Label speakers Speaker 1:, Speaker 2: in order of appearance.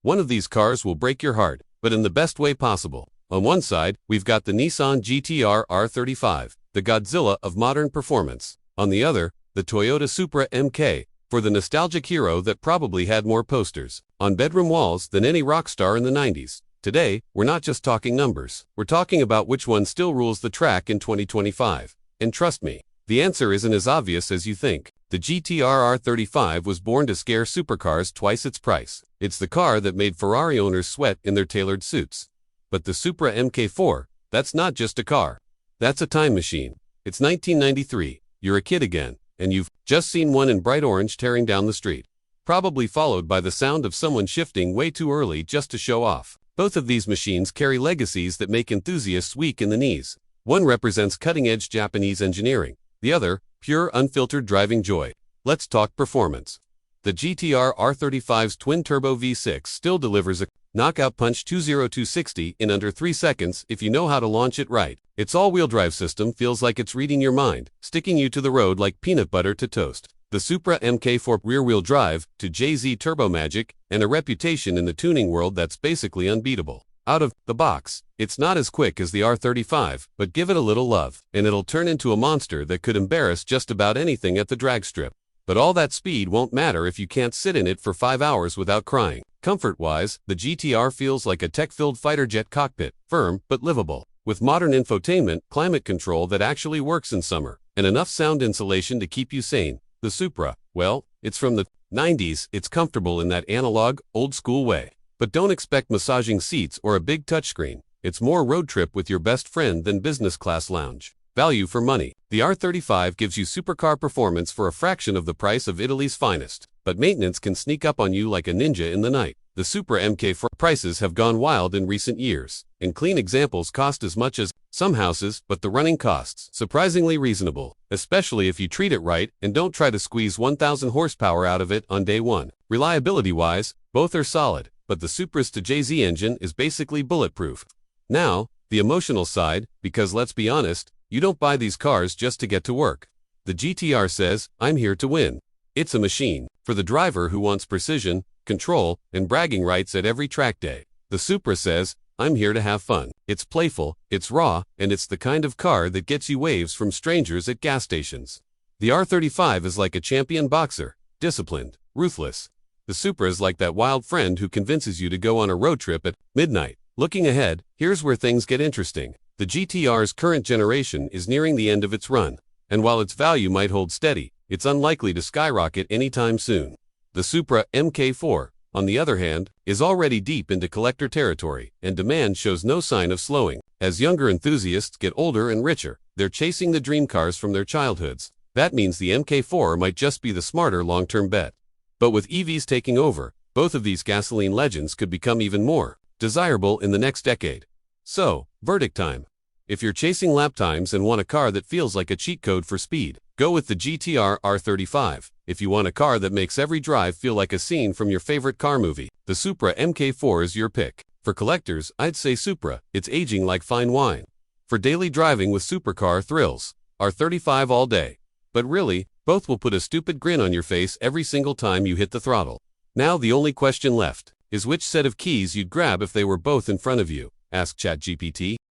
Speaker 1: One of these cars will break your heart, but in the best way possible. On one side, we've got the Nissan GT-R R35, the Godzilla of modern performance. On the other, the Toyota Supra MK4, for the nostalgic hero that probably had more posters on bedroom walls than any rock star in the 90s. Today, we're not just talking numbers. We're talking about which one still rules the track in 2025. And trust me, the answer isn't as obvious as you think. The GT-R R35 was born to scare supercars twice its price. It's the car that made Ferrari owners sweat in their tailored suits. But the Supra MK4, that's not just a car. That's a time machine. It's 1993, you're a kid again, and you've just seen one in bright orange tearing down the street. Probably followed by the sound of someone shifting way too early just to show off. Both of these machines carry legacies that make enthusiasts weak in the knees. One represents cutting-edge Japanese engineering. The other, pure unfiltered driving joy. Let's talk performance. The GT-R R35's twin-turbo V6 still delivers a knockout punch 20260 in under 3 seconds if you know how to launch it right. Its all-wheel drive system feels like it's reading your mind, sticking you to the road like peanut butter to toast. The Supra MK4 rear-wheel drive to Jay-Z turbo magic and a reputation in the tuning world that's basically unbeatable. Out of the box, it's not as quick as the R35, but give it a little love, and it'll turn into a monster that could embarrass just about anything at the drag strip. But all that speed won't matter if you can't sit in it for 5 hours without crying. Comfort-wise, the GT-R feels like a tech-filled fighter jet cockpit, firm but livable, with modern infotainment, climate control that actually works in summer, and enough sound insulation to keep you sane. The Supra, well, it's from the 90s, it's comfortable in that analog, old-school way. But don't expect massaging seats or a big touchscreen. It's more road trip with your best friend than business class lounge. Value for money. The R35 gives you supercar performance for a fraction of the price of Italy's finest, but maintenance can sneak up on you like a ninja in the night. The Supra MK4 prices have gone wild in recent years, and clean examples cost as much as some houses, but the running costs surprisingly reasonable, especially if you treat it right and don't try to squeeze 1,000 horsepower out of it on day one. Reliability-wise, both are solid, but the Supra's to Jay-Z engine is basically bulletproof. Now, the emotional side, because let's be honest, you don't buy these cars just to get to work. The GT-R says, I'm here to win. It's a machine for the driver who wants precision, control, and bragging rights at every track day. The Supra says, I'm here to have fun. It's playful, it's raw, and it's the kind of car that gets you waves from strangers at gas stations. The R35 is like a champion boxer, disciplined, ruthless. The Supra is like that wild friend who convinces you to go on a road trip at midnight. Looking ahead, here's where things get interesting. The GT-R's current generation is nearing the end of its run, and while its value might hold steady, it's unlikely to skyrocket anytime soon. The Supra MK4, on the other hand, is already deep into collector territory, and demand shows no sign of slowing. As younger enthusiasts get older and richer, they're chasing the dream cars from their childhoods. That means the MK4 might just be the smarter long-term bet. But with EVs taking over, both of these gasoline legends could become even more desirable in the next decade. So, verdict time. If you're chasing lap times and want a car that feels like a cheat code for speed, go with the GT-R R35. If you want a car that makes every drive feel like a scene from your favorite car movie, the Supra MK4 is your pick. For collectors, I'd say Supra, it's aging like fine wine. For daily driving with supercar thrills, R35 all day. But really, both will put a stupid grin on your face every single time you hit the throttle. Now the only question left is which set of keys you'd grab if they were both in front of you. Ask ChatGPT.